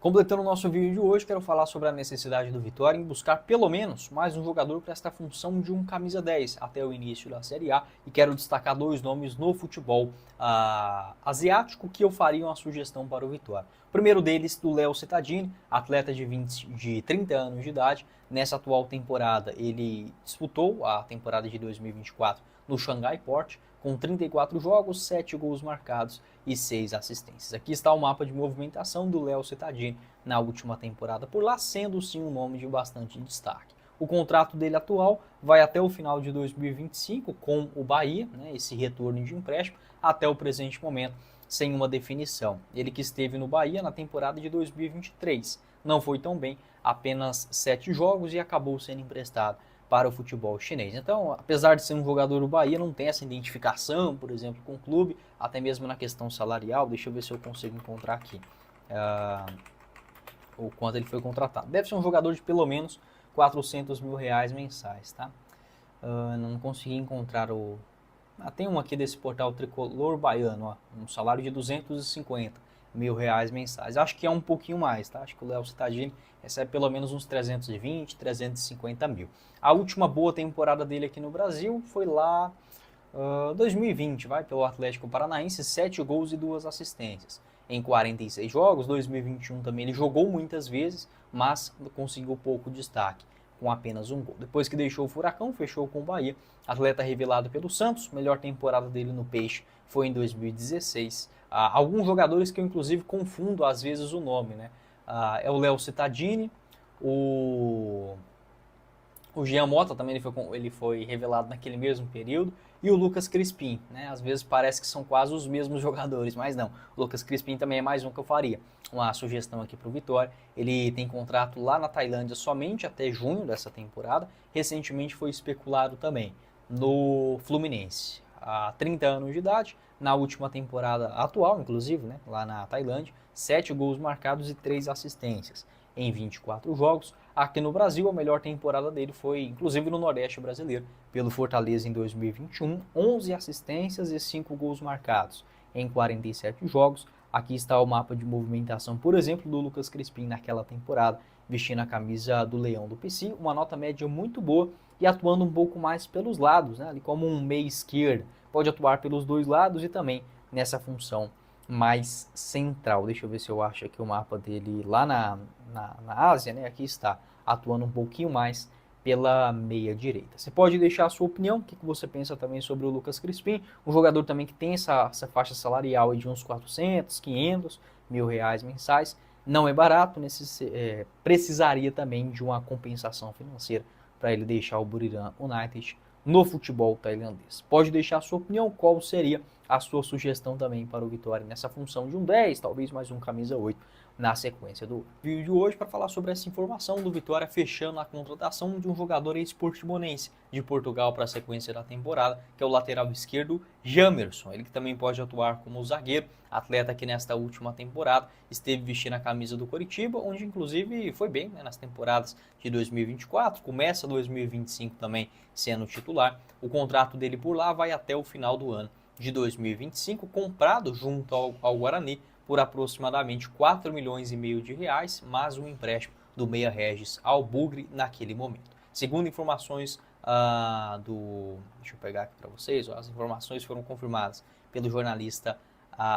Completando o nosso vídeo de hoje, quero falar sobre a necessidade do Vitória em buscar pelo menos mais um jogador para esta função de um camisa 10 até o início da Série A, e quero destacar dois nomes no futebol asiático que eu faria uma sugestão para o Vitória. O primeiro deles, do Léo Cittadini, atleta de 30 anos de idade. Nessa atual temporada, ele disputou a temporada de 2024 no Xangai Port, com 34 jogos, 7 gols marcados e 6 assistências. Aqui está o mapa de movimentação do Léo Cittadini na última temporada por lá, sendo sim um nome de bastante destaque. O contrato dele atual vai até o final de 2025 com o Bahia, esse retorno de empréstimo, até o presente momento, sem uma definição. Ele que esteve no Bahia na temporada de 2023, não foi tão bem, apenas 7 jogos e acabou sendo emprestado para o futebol chinês. Então, apesar de ser um jogador do Bahia, não tem essa identificação, por exemplo, com o clube, até mesmo na questão salarial. Deixa eu ver se eu consigo encontrar aqui o quanto ele foi contratado. Deve ser um jogador de pelo menos R$400 mil mensais, tá? Não consegui encontrar o... tem um aqui desse portal Tricolor Baiano, ó, um salário de R$250 mil mensais. Acho que é um pouquinho mais, tá? Acho que o Léo Cittadini recebe pelo menos uns 320, 350 mil. A última boa temporada dele aqui no Brasil foi lá 2020, pelo Atlético Paranaense, 7 gols e 2 assistências. Em 46 jogos, 2021 também ele jogou muitas vezes, mas conseguiu pouco destaque, com apenas um gol. Depois que deixou o Furacão, fechou com o Bahia, atleta revelado pelo Santos, melhor temporada dele no Peixe foi em 2016. Alguns jogadores que eu inclusive confundo às vezes o nome, é o Léo Cittadini, o Jean Mota também ele foi revelado naquele mesmo período, e o Lucas Crispim, às vezes parece que são quase os mesmos jogadores, mas não. O Lucas Crispim também é mais um que eu faria. Uma sugestão aqui para o Vitória, ele tem contrato lá na Tailândia somente até junho dessa temporada, recentemente foi especulado também no Fluminense, há 30 anos de idade, na última temporada atual, inclusive, lá na Tailândia, 7 gols marcados e 3 assistências em 24 jogos. Aqui no Brasil, a melhor temporada dele foi, inclusive, no Nordeste brasileiro, pelo Fortaleza em 2021, 11 assistências e 5 gols marcados em 47 jogos. Aqui está o mapa de movimentação, por exemplo, do Lucas Crispim naquela temporada, vestindo a camisa do Leão do PC, uma nota média muito boa e atuando um pouco mais pelos lados, ali como um meia esquerda. Pode atuar pelos dois lados e também nessa função mais central. Deixa eu ver se eu acho aqui o mapa dele lá na Ásia, Aqui está, atuando um pouquinho mais pela meia direita. Você pode deixar a sua opinião, o que você pensa também sobre o Lucas Crispim, um jogador também que tem essa faixa salarial de uns 400, 500 mil mensais. Não é barato, precisaria também de uma compensação financeira para ele deixar o Buriram United no futebol tailandês. Pode deixar a sua opinião, qual seria a sua sugestão também para o Vitória nessa função de um 10, talvez mais um camisa 8 na sequência do vídeo de hoje, para falar sobre essa informação do Vitória fechando a contratação de um jogador ex-portimonense de Portugal para a sequência da temporada, que é o lateral esquerdo Jamerson. Ele que também pode atuar como zagueiro, atleta que nesta última temporada esteve vestindo a camisa do Coritiba, onde inclusive foi bem nas temporadas de 2024, começa 2025 também sendo titular. O contrato dele por lá vai até o final do ano de 2025, comprado junto ao Guarani por aproximadamente 4 milhões e meio de reais, mais um empréstimo do Meia Regis ao Bugre naquele momento. Segundo informações deixa eu pegar aqui para vocês, as informações foram confirmadas pelo jornalista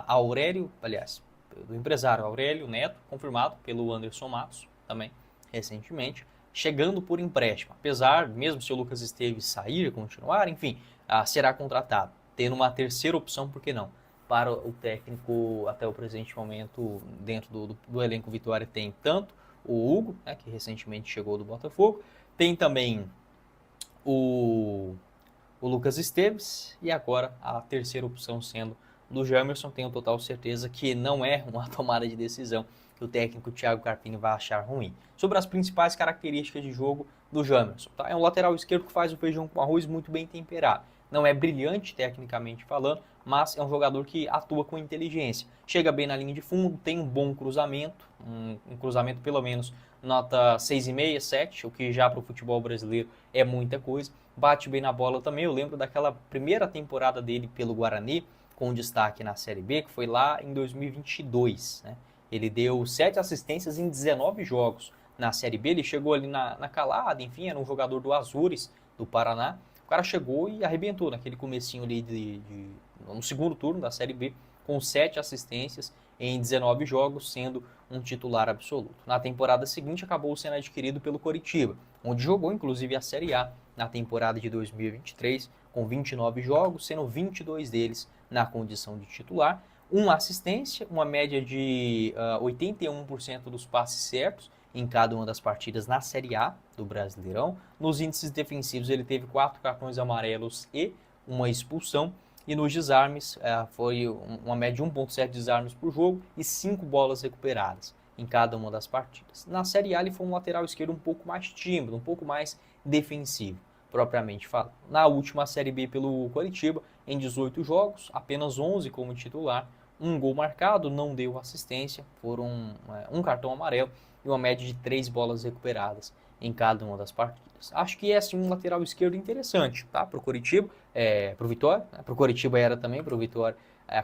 Aurélio, aliás, do empresário Aurélio Neto, confirmado pelo Anderson Matos também recentemente, chegando por empréstimo, apesar, mesmo se o Lucas Esteves sair, continuar, enfim, será contratado, tendo uma terceira opção, por que não? Para o técnico, até o presente momento, dentro do elenco Vitória, tem tanto o Hugo, que recentemente chegou do Botafogo, tem também o Lucas Esteves, e agora a terceira opção sendo do Jamerson. Tenho total certeza que não é uma tomada de decisão que o técnico Thiago Carpini vai achar ruim. Sobre as principais características de jogo do Jamerson, é um lateral esquerdo que faz o feijão com arroz muito bem temperado. Não é brilhante tecnicamente falando, mas é um jogador que atua com inteligência. Chega bem na linha de fundo, tem um bom cruzamento, um cruzamento pelo menos nota 6,5, 7, o que já para o futebol brasileiro é muita coisa. Bate bem na bola também, eu lembro daquela primeira temporada dele pelo Guarani, com destaque na Série B, que foi lá em 2022, Ele deu 7 assistências em 19 jogos. Na Série B, ele chegou ali na calada, enfim, era um jogador do Azures, do Paraná. O cara chegou e arrebentou naquele comecinho ali no segundo turno da Série B, com 7 assistências em 19 jogos, sendo um titular absoluto. Na temporada seguinte, acabou sendo adquirido pelo Coritiba, onde jogou inclusive a Série A na temporada de 2023, com 29 jogos, sendo 22 deles na condição de titular. Uma assistência, uma média de 81% dos passes certos em cada uma das partidas na Série A do Brasileirão. Nos índices defensivos ele teve 4 cartões amarelos e uma expulsão. E nos desarmes foi uma média de 1,7 desarmes por jogo e 5 bolas recuperadas em cada uma das partidas. Na Série A ele foi um lateral esquerdo um pouco mais tímido, um pouco mais defensivo, propriamente falando. Na última Série B pelo Coritiba, em 18 jogos, apenas 11 como titular, um gol marcado, não deu assistência, foram um cartão amarelo e uma média de 3 bolas recuperadas em cada uma das partidas. Acho que é assim, um lateral esquerdo interessante, tá? Para o Coritiba, para o Vitória, para o Coritiba era também, para o Vitória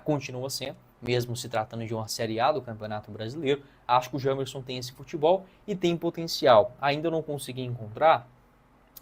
continua sendo, mesmo se tratando de uma Série A do Campeonato Brasileiro. Acho que o Jamerson tem esse futebol e tem potencial. Ainda não consegui encontrar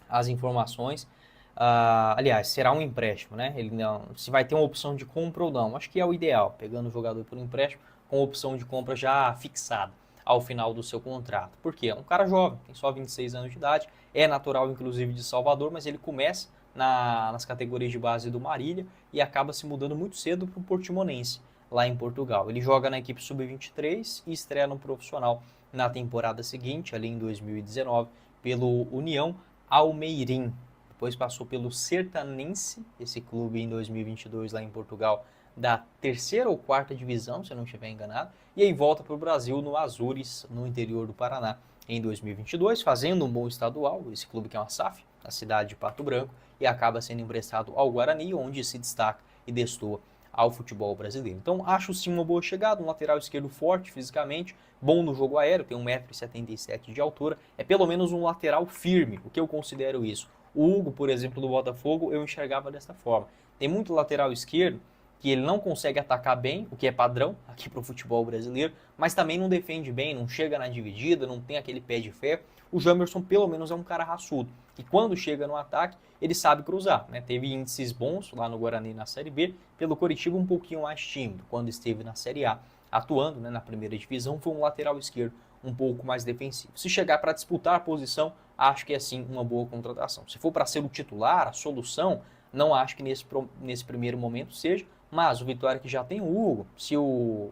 as informações. Aliás, será um empréstimo, né? Ele não, se vai ter uma opção de compra ou não. Acho que é o ideal, pegando o jogador por empréstimo com opção de compra já fixada ao final do seu contrato. Por quê? É um cara jovem, tem só 26 anos de idade, é natural inclusive de Salvador, mas ele começa nas categorias de base do Marília e acaba se mudando muito cedo para o Portimonense, lá em Portugal. Ele joga na equipe sub-23 e estreia no profissional na temporada seguinte, ali em 2019, pelo União Almeirim. Depois passou pelo Sertanense, esse clube em 2022 lá em Portugal, da terceira ou quarta divisão, se eu não estiver enganado, e aí volta para o Brasil no Azures, no interior do Paraná, em 2022, fazendo um bom estadual, esse clube que é uma SAF, na cidade de Pato Branco, e acaba sendo emprestado ao Guarani, onde se destaca e destoa ao futebol brasileiro. Então, acho sim uma boa chegada, um lateral esquerdo forte fisicamente, bom no jogo aéreo, tem 1,77 m de altura, é pelo menos um lateral firme, o que eu considero isso. O Hugo, por exemplo, do Botafogo, eu enxergava dessa forma. Tem muito lateral esquerdo que ele não consegue atacar bem, o que é padrão aqui para o futebol brasileiro, mas também não defende bem, não chega na dividida, não tem aquele pé de ferro. O Jamerson, pelo menos, é um cara raçudo. E quando chega no ataque, ele sabe cruzar, né? Teve índices bons lá no Guarani na Série B, pelo Coritiba um pouquinho mais tímido, quando esteve na Série A. Atuando, né, na primeira divisão, foi um lateral esquerdo um pouco mais defensivo. Se chegar para disputar a posição, acho que é sim uma boa contratação. Se for para ser o titular, a solução, não acho que nesse primeiro momento seja, mas o Vitória que já tem o Hugo, se o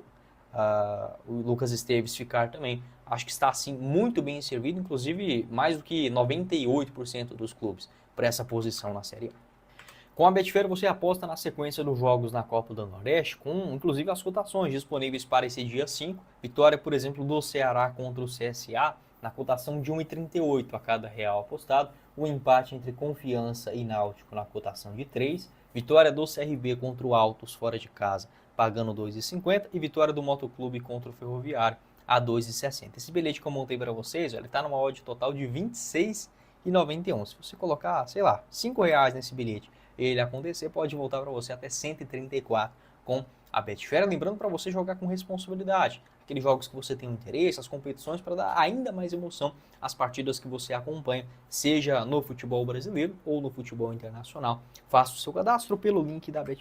Lucas Esteves ficar também, acho que está assim muito bem servido, inclusive mais do que 98% dos clubes para essa posição na Série A. Com a Betfair você aposta na sequência dos jogos na Copa do Nordeste, com inclusive as cotações disponíveis para esse dia 5. Vitória, por exemplo, do Ceará contra o CSA, na cotação de 1,38 a cada real apostado. O empate entre Confiança e Náutico na cotação de 3. Vitória do CRB contra o Altos fora de casa, pagando 2,50. E vitória do Motoclube contra o Ferroviário a 2,60. Esse bilhete que eu montei para vocês, ele está numa odd total de 26,91. Se você colocar, sei lá, R$5 nesse bilhete, ele acontecer, pode voltar para você até 134 com a Betfair. Lembrando para você jogar com responsabilidade. Aqueles jogos que você tem interesse, as competições, para dar ainda mais emoção às partidas que você acompanha, seja no futebol brasileiro ou no futebol internacional. Faça o seu cadastro pelo link da Betfair.